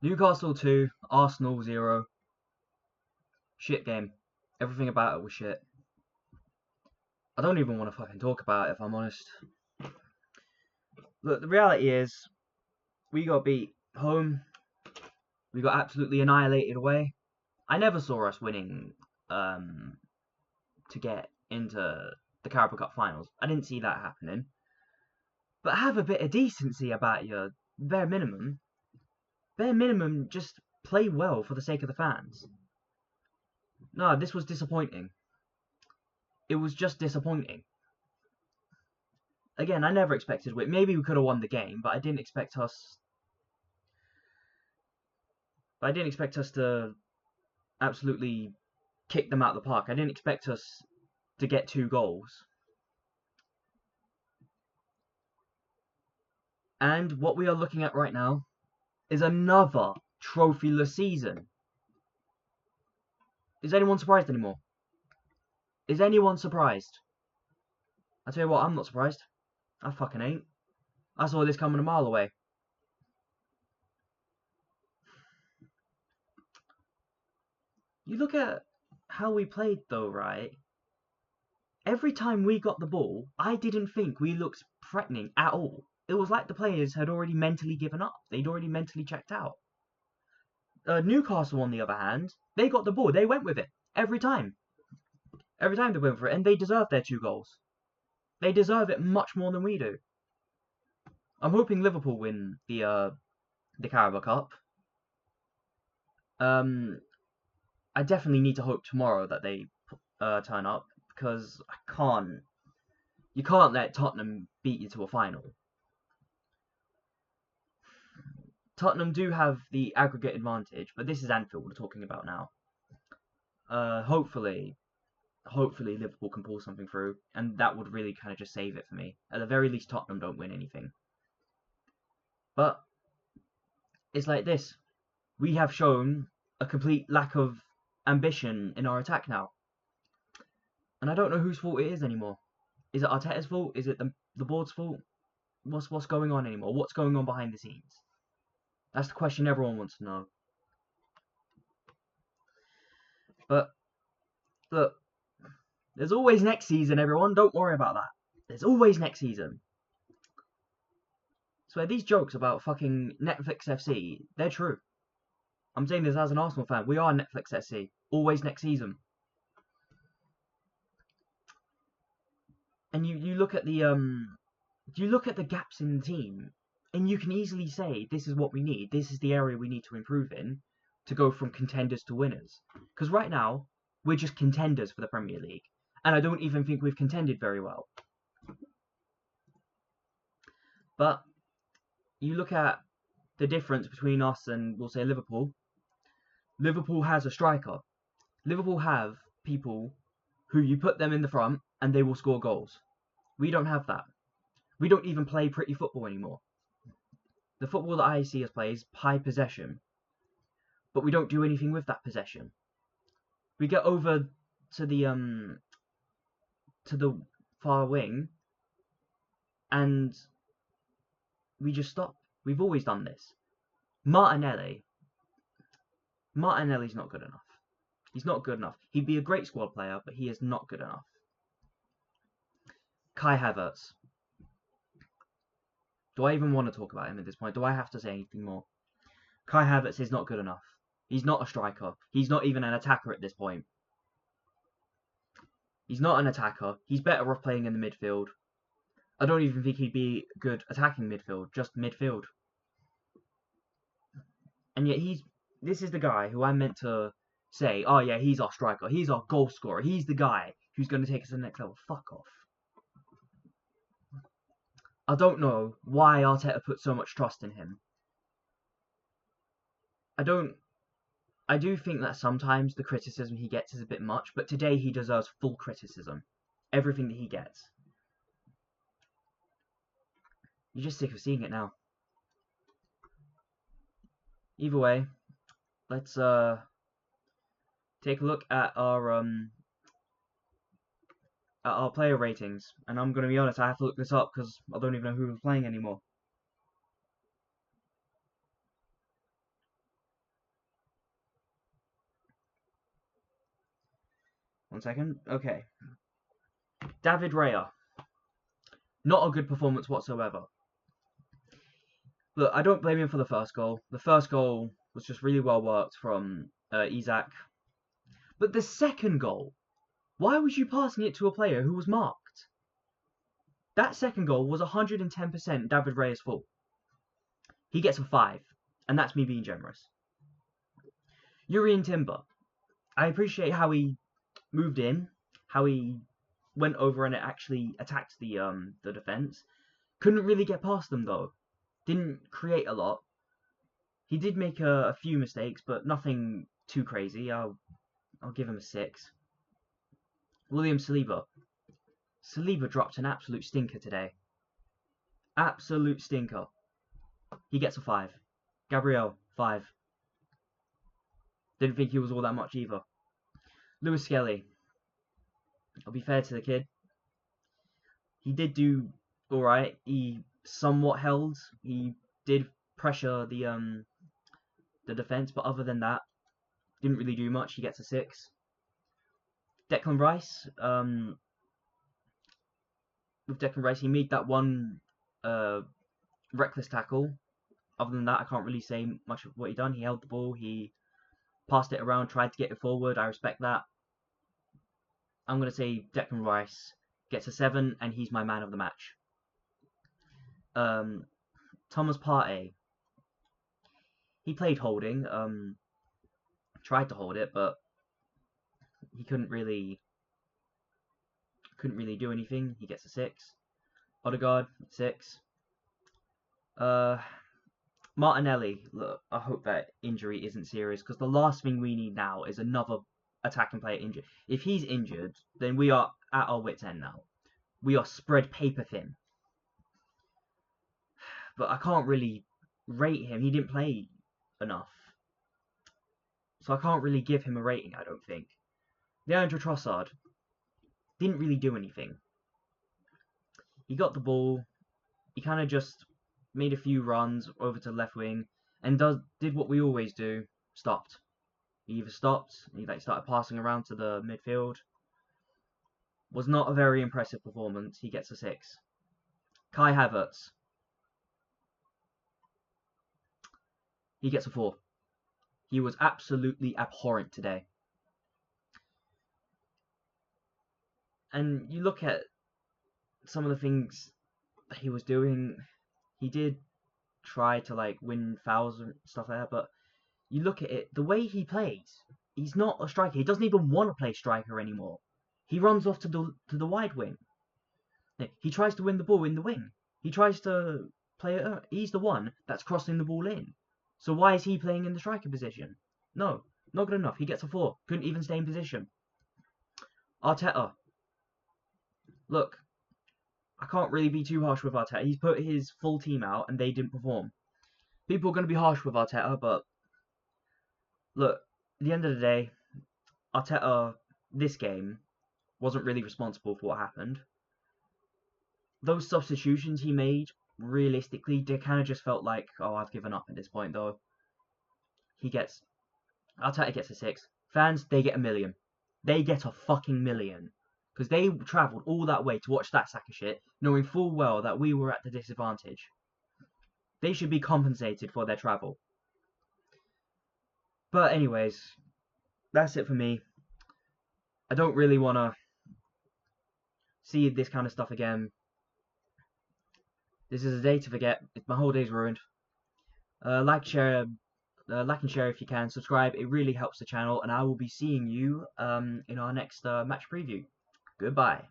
Newcastle 2, Arsenal 0. Shit game. Everything about it was shit. I don't even want to fucking talk about it if I'm honest. Look, the reality is, we got beat home. We got absolutely annihilated away. I never saw us winning to get into the Carabao Cup finals. I didn't see that happening. But have a bit of decency about you. Bare minimum. Bare minimum, just play well for the sake of the fans. No, this was disappointing. It was just disappointing. Again, I never expected it. Maybe we could have won the game, but I didn't expect us. But I didn't expect us to absolutely kick them out of the park. I didn't expect us to get 2 goals. And what we are looking at right now is another trophyless season. Is anyone surprised anymore? Is anyone surprised? I tell you what, I'm not surprised. I fucking ain't. I saw this coming a mile away. You look at how we played though, right? Every time we got the ball, I didn't think we looked threatening at all. It was like the players had already mentally given up. They'd already mentally checked out. Newcastle, on the other hand, they got the ball. They went with it. Every time. Every time they went for it. And they deserve their 2 goals. They deserve it much more than we do. I'm hoping Liverpool win the Carabao Cup. I definitely need to hope tomorrow that they turn up, because you can't let Tottenham beat you to a final. Tottenham do have the aggregate advantage, but this is Anfield we're talking about now. Hopefully Liverpool can pull something through, and that would really kind of just save it for me. At the very least, Tottenham don't win anything. But it's like this. We have shown a complete lack of ambition in our attack now. And I don't know whose fault it is anymore. Is it Arteta's fault? Is it the board's fault? What's going on anymore? What's going on behind the scenes? That's the question everyone wants to know. But look, there's always next season, everyone. Don't worry about that. There's always next season. So these jokes about fucking Netflix FC, they're true. I'm saying this as an Arsenal fan. We are Netflix FC. Always next season. And you look at the gaps in the team, and you can easily say this is what we need. This is the area we need to improve in to go from contenders to winners. Because right now we're just contenders for the Premier League, and I don't even think we've contended very well. But you look at the difference between us and, we'll say, Liverpool. Liverpool has a striker. Liverpool have people who you put them in the front and they will score goals. We don't have that. We don't even play pretty football anymore. The football that I see us play is high possession, but we don't do anything with that possession. We get over to the far wing and we just stop. We've always done this. Martinelli's not good enough. He's not good enough. He'd be a great squad player, but he is not good enough. Kai Havertz. Do I even want to talk about him at this point? Do I have to say anything more? Kai Havertz is not good enough. He's not a striker. He's not even an attacker at this point. He's not an attacker. He's better off playing in the midfield. I don't even think he'd be good attacking midfield, just midfield. And yet this is the guy who I'm meant to say, oh yeah, he's our striker, he's our goal scorer, he's the guy who's going to take us to the next level. Fuck off. I don't know why Arteta put so much trust in him. I do think that sometimes the criticism he gets is a bit much, but today he deserves full criticism. Everything that he gets. You're just sick of seeing it now. Either way, let's take a look at our player ratings. And I'm gonna be honest, I have to look this up because I don't even know who was playing anymore. 1 second. Okay. David Raya. Not a good performance whatsoever. Look, I don't blame him for the first goal. The first goal was just really well worked from Isak. But the second goal, why was you passing it to a player who was marked? That second goal was 110% David Raya's fault. He gets a 5, and that's me being generous. Urian Timber. I appreciate how he moved in, how he went over and actually attacked the defense. Couldn't really get past them though. Didn't create a lot. He did make a few mistakes, but nothing too crazy. I'll give him a 6. William Saliba. Saliba dropped an absolute stinker today. Absolute stinker. He gets a 5. Gabriel, 5. Didn't think he was all that much either. Lewis Skelly. I'll be fair to the kid. He did do alright. He somewhat held. He did pressure the defense, but other than that, didn't really do much. He gets a 6. Declan Rice. With Declan Rice, he made that one reckless tackle. Other than that, I can't really say much of what he done. He held the ball. He passed it around, tried to get it forward. I respect that. I'm going to say Declan Rice gets a 7, and he's my man of the match. Thomas Partey. He played holding. Tried to hold it, but he couldn't really do anything. He gets a 6. Odegaard, 6. Martinelli, look, I hope that injury isn't serious, because the last thing we need now is another attacking player injured. If he's injured, then we are at our wit's end now. We are spread paper thin. But I can't really rate him. He didn't play enough. So I can't really give him a rating, I don't think. Leandro Trossard didn't really do anything. He got the ball. He kind of just made a few runs over to the left wing and did what we always do. Stopped. He either stopped, he started passing around to the midfield. Was not a very impressive performance. He gets a 6. Kai Havertz. He gets a 4. He was absolutely abhorrent today. And you look at some of the things that he was doing. He did try to win fouls and stuff like that, but you look at it, the way he plays, he's not a striker. He doesn't even want to play striker anymore. He runs off to the wide wing. He tries to win the ball in the wing. He tries to play it. He's the one that's crossing the ball in. So why is he playing in the striker position? No, not good enough. He gets a 4. Couldn't even stay in position. Arteta. Look, I can't really be too harsh with Arteta. He's put his full team out and they didn't perform. People are going to be harsh with Arteta, but look, at the end of the day, Arteta, this game, wasn't really responsible for what happened. Those substitutions he made, realistically, they kind of just felt like, oh, I've given up at this point, though. Arteta gets a 6. Fans, they get a million. They get a fucking million. Because they travelled all that way to watch that sack of shit, knowing full well that we were at the disadvantage. They should be compensated for their travel. But anyways, that's it for me. I don't really want to see this kind of stuff again. This is a day to forget. My whole day's ruined. Like and share if you can. Subscribe. It really helps the channel. And I will be seeing you in our next match preview. Goodbye.